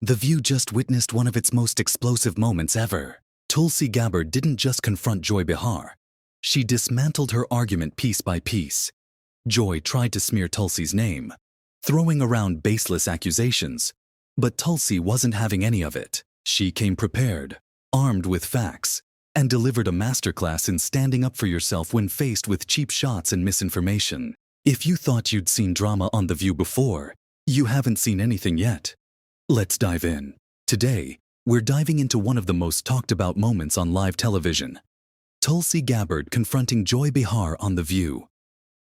The View just witnessed one of its most explosive moments ever. Tulsi Gabbard didn't just confront Joy Behar. She dismantled her argument piece by piece. Joy tried to smear Tulsi's name, throwing around baseless accusations. But Tulsi wasn't having any of it. She came prepared, armed with facts, and delivered a masterclass in standing up for yourself when faced with cheap shots and misinformation. If you thought you'd seen drama on The View before, you haven't seen anything yet. Let's dive in. Today, we're diving into one of the most talked about moments on live television. Tulsi Gabbard confronting Joy Behar on The View.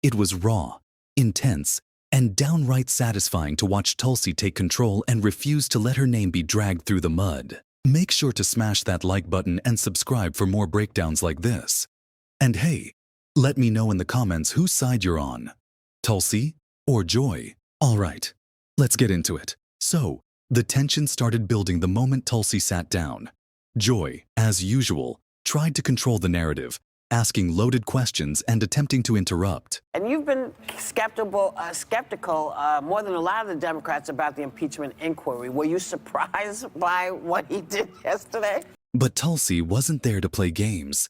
It was raw, intense, and downright satisfying to watch Tulsi take control and refuse to let her name be dragged through the mud. Make sure to smash that like button and subscribe for more breakdowns like this. And hey, let me know in the comments whose side you're on. Tulsi or Joy? Alright, let's get into it. So, the tension started building the moment Tulsi sat down. Joy, as usual, tried to control the narrative, asking loaded questions and attempting to interrupt. And you've been skeptical more than a lot of the Democrats about the impeachment inquiry. Were you surprised by what he did yesterday? But Tulsi wasn't there to play games.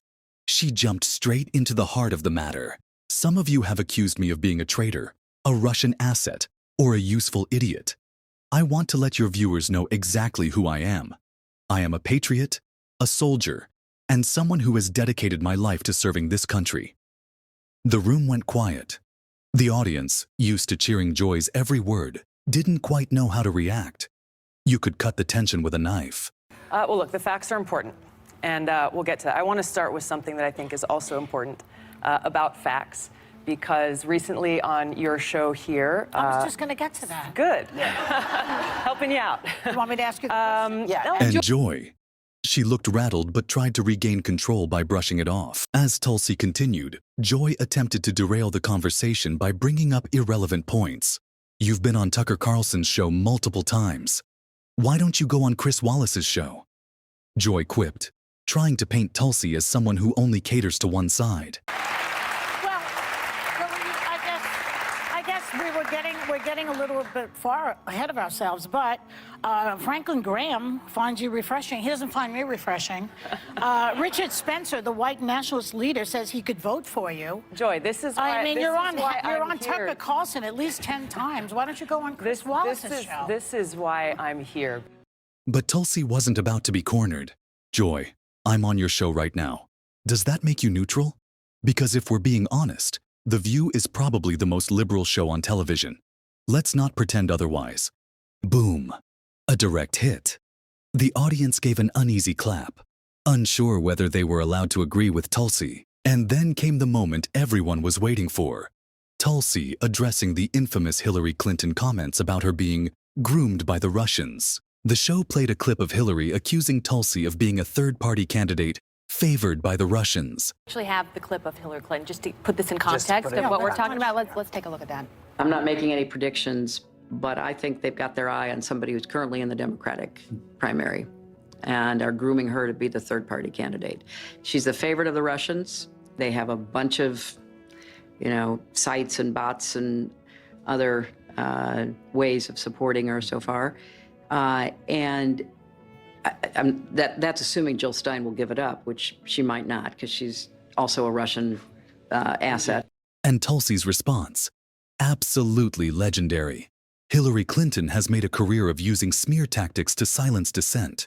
She jumped straight into the heart of the matter. Some of you have accused me of being a traitor, a Russian asset, or a useful idiot. I want to let your viewers know exactly who I am. I am a patriot, a soldier, and someone who has dedicated my life to serving this country. The room went quiet. The audience, used to cheering Joy's every word, didn't quite know how to react. You could cut the tension with a knife. Well, look, the facts are important, and we'll get to that. I want to start with something that I think is also important about facts, because recently on your show here... I was just going to get to that. Good. Yeah. Helping you out. You want me to ask you the question? Yeah. And Joy, she looked rattled but tried to regain control by brushing it off. As Tulsi continued, Joy attempted to derail the conversation by bringing up irrelevant points. You've been on Tucker Carlson's show multiple times. Why don't you go on Chris Wallace's show? Joy quipped, trying to paint Tulsi as someone who only caters to one side. Well, I guess we're getting a little bit far ahead of ourselves, but Franklin Graham finds you refreshing. He doesn't find me refreshing. Richard Spencer, the white nationalist leader, says he could vote for you. Joy, this is why... I mean, you're on here. Tucker Carlson at least 10 times. Why don't you go on Chris Wallace's show? This is why I'm here. But Tulsi wasn't about to be cornered. Joy, I'm on your show right now. Does that make you neutral? Because if we're being honest, The View is probably the most liberal show on television. Let's not pretend otherwise. Boom. A direct hit. The audience gave an uneasy clap, unsure whether they were allowed to agree with Tulsi. And then came the moment everyone was waiting for. Tulsi addressing the infamous Hillary Clinton comments about her being groomed by the Russians. The show played a clip of Hillary accusing Tulsi of being a third-party candidate favored by the Russians. Actually have the clip of Hillary Clinton, just to put this in context of what we're talking about. Let's take a look at that. I'm not making any predictions, but I think they've got their eye on somebody who's currently in the Democratic primary and are grooming her to be the third-party candidate. She's the favorite of the Russians. They have a bunch of, sites and bots and other ways of supporting her so far. That's assuming Jill Stein will give it up, which she might not, because she's also a Russian asset. And Tulsi's response? Absolutely legendary. Hillary Clinton has made a career of using smear tactics to silence dissent.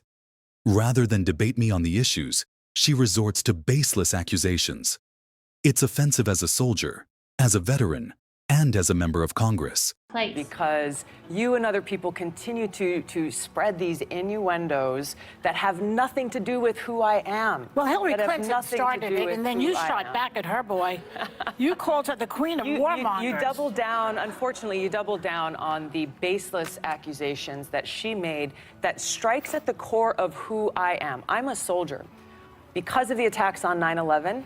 Rather than debate me on the issues, she resorts to baseless accusations. It's offensive as a soldier, as a veteran, and as a member of Congress. Because you and other people continue to spread these innuendos that have nothing to do with who I am. Well, Hillary Clinton started it, and then you shot back at her, boy. You called her the queen of warmongers. You doubled down, unfortunately, you doubled down on the baseless accusations that she made that strikes at the core of who I am. I'm a soldier. Because of the attacks on 9/11,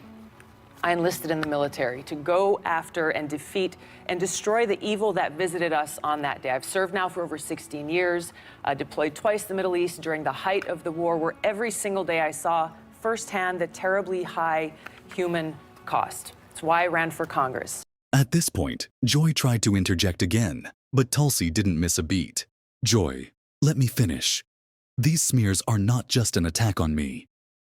I enlisted in the military to go after and defeat and destroy the evil that visited us on that day. I've served now for over 16 years, deployed twice to the Middle East during the height of the war, where every single day I saw firsthand the terribly high human cost. It's why I ran for Congress. At this point, Joy tried to interject again, but Tulsi didn't miss a beat. Joy, Let me finish. These smears are not just an attack on me.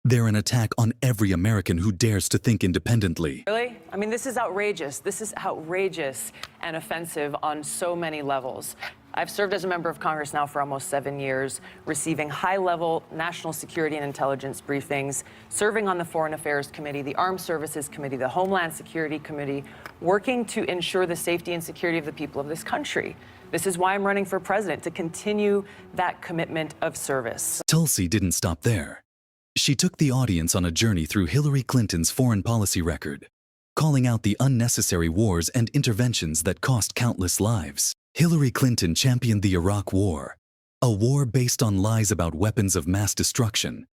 They're an attack on every American who dares to think independently. Really? I mean, this is outrageous. This is outrageous and offensive on so many levels. I've served as a member of Congress now for almost 7 years, receiving high-level national security and intelligence briefings, serving on the Foreign Affairs Committee, the Armed Services Committee, the Homeland Security Committee, working to ensure the safety and security of the people of this country. This is why I'm running for president, to continue that commitment of service. Tulsi didn't stop there. She took the audience on a journey through Hillary Clinton's foreign policy record, calling out the unnecessary wars and interventions that cost countless lives. Hillary Clinton championed the Iraq War, a war based on lies about weapons of mass destruction.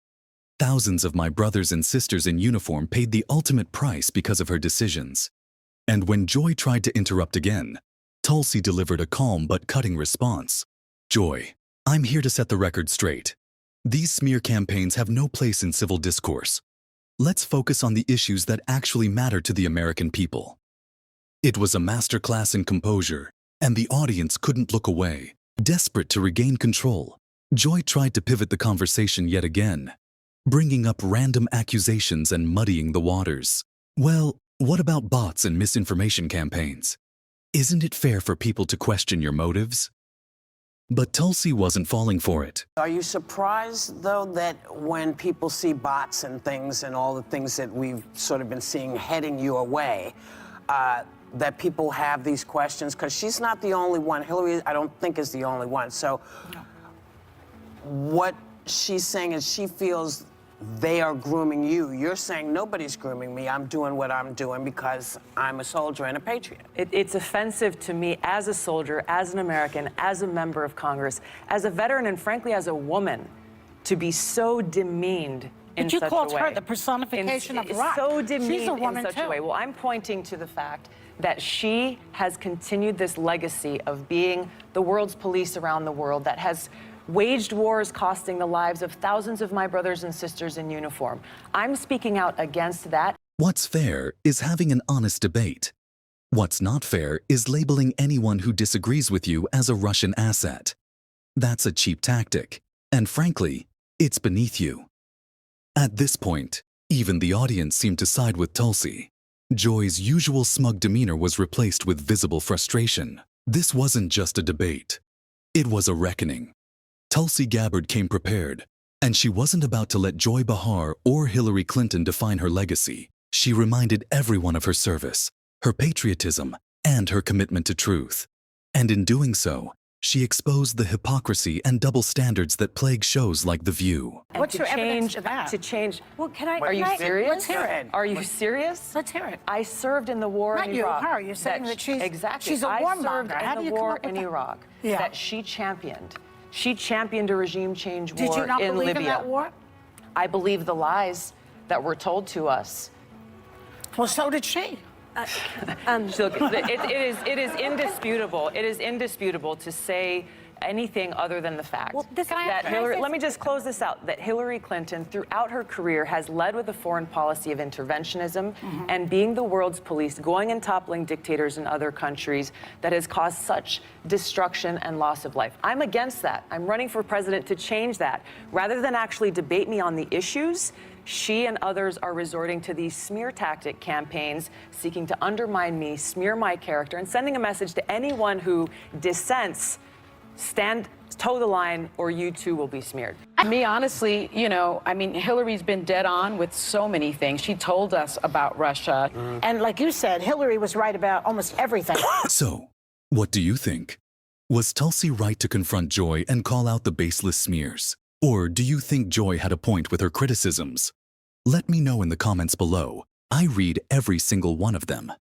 Thousands of my brothers and sisters in uniform paid the ultimate price because of her decisions. And when Joy tried to interrupt again, Tulsi delivered a calm but cutting response. Joy, I'm here to set the record straight. These smear campaigns have no place in civil discourse. Let's focus on the issues that actually matter to the American people. It was a masterclass in composure, and the audience couldn't look away. Desperate to regain control, Joy tried to pivot the conversation yet again, bringing up random accusations and muddying the waters. Well, what about bots and misinformation campaigns? Isn't it fair for people to question your motives? But Tulsi wasn't falling for it. Are you surprised, though, that when people see bots and things and all the things that we've sort of been seeing heading your way, that people have these questions? Because she's not the only one. Hillary, I don't think, is the only one. So what she's saying is she feels they are grooming you. You're saying nobody's grooming me. I'm doing what I'm doing because I'm a soldier and a patriot. It's offensive to me as a soldier, as an American, as a member of Congress, as a veteran, and frankly, as a woman, to be so demeaned in such a way. But you called her the personification of rock. So demeaned She's a woman in such too. a way. Well, I'm pointing to the fact that she has continued this legacy of being the world's police around the world, that has waged wars costing the lives of thousands of my brothers and sisters in uniform. I'm speaking out against that. What's fair is having an honest debate. What's not fair is labeling anyone who disagrees with you as a Russian asset. That's a cheap tactic, and frankly, it's beneath you. At this point, even the audience seemed to side with Tulsi. Joy's usual smug demeanor was replaced with visible frustration. This wasn't just a debate. It was a reckoning. Tulsi Gabbard came prepared, and she wasn't about to let Joy Behar or Hillary Clinton define her legacy. She reminded everyone of her service, her patriotism, and her commitment to truth. And in doing so, she exposed the hypocrisy and double standards that plague shows like The View. And What's your evidence to that? To change. Well, Are you serious? Let's hear it. Are you serious? Let's hear it. I served in the war Not in you, Iraq. her. You're saying that she's- exactly. she's a I warmonger. served How do in you the come war up with in that? Iraq Yeah. that she championed. She championed a regime change war Did you not in believe Libya. in that war? I believe the lies that were told to us. Well, so did she. Look, it is indisputable. It is indisputable to say anything other than the fact that Hillary. Let me just close this out. That Hillary Clinton, throughout her career, has led with a foreign policy of interventionism and being the world's police, going and toppling dictators in other countries that has caused such destruction and loss of life. I'm against that. I'm running for president to change that. Rather than actually debate me on the issues, she and others are resorting to these smear tactic campaigns, seeking to undermine me, smear my character, and sending a message to anyone who dissents. Toe the line, or you too will be smeared. Me, honestly, I mean, Hillary's been dead on with so many things. She told us about Russia. And like you said, Hillary was right about almost everything. So, what do you think? Was Tulsi right to confront Joy and call out the baseless smears? Or do you think Joy had a point with her criticisms? Let me know in the comments below. I read every single one of them.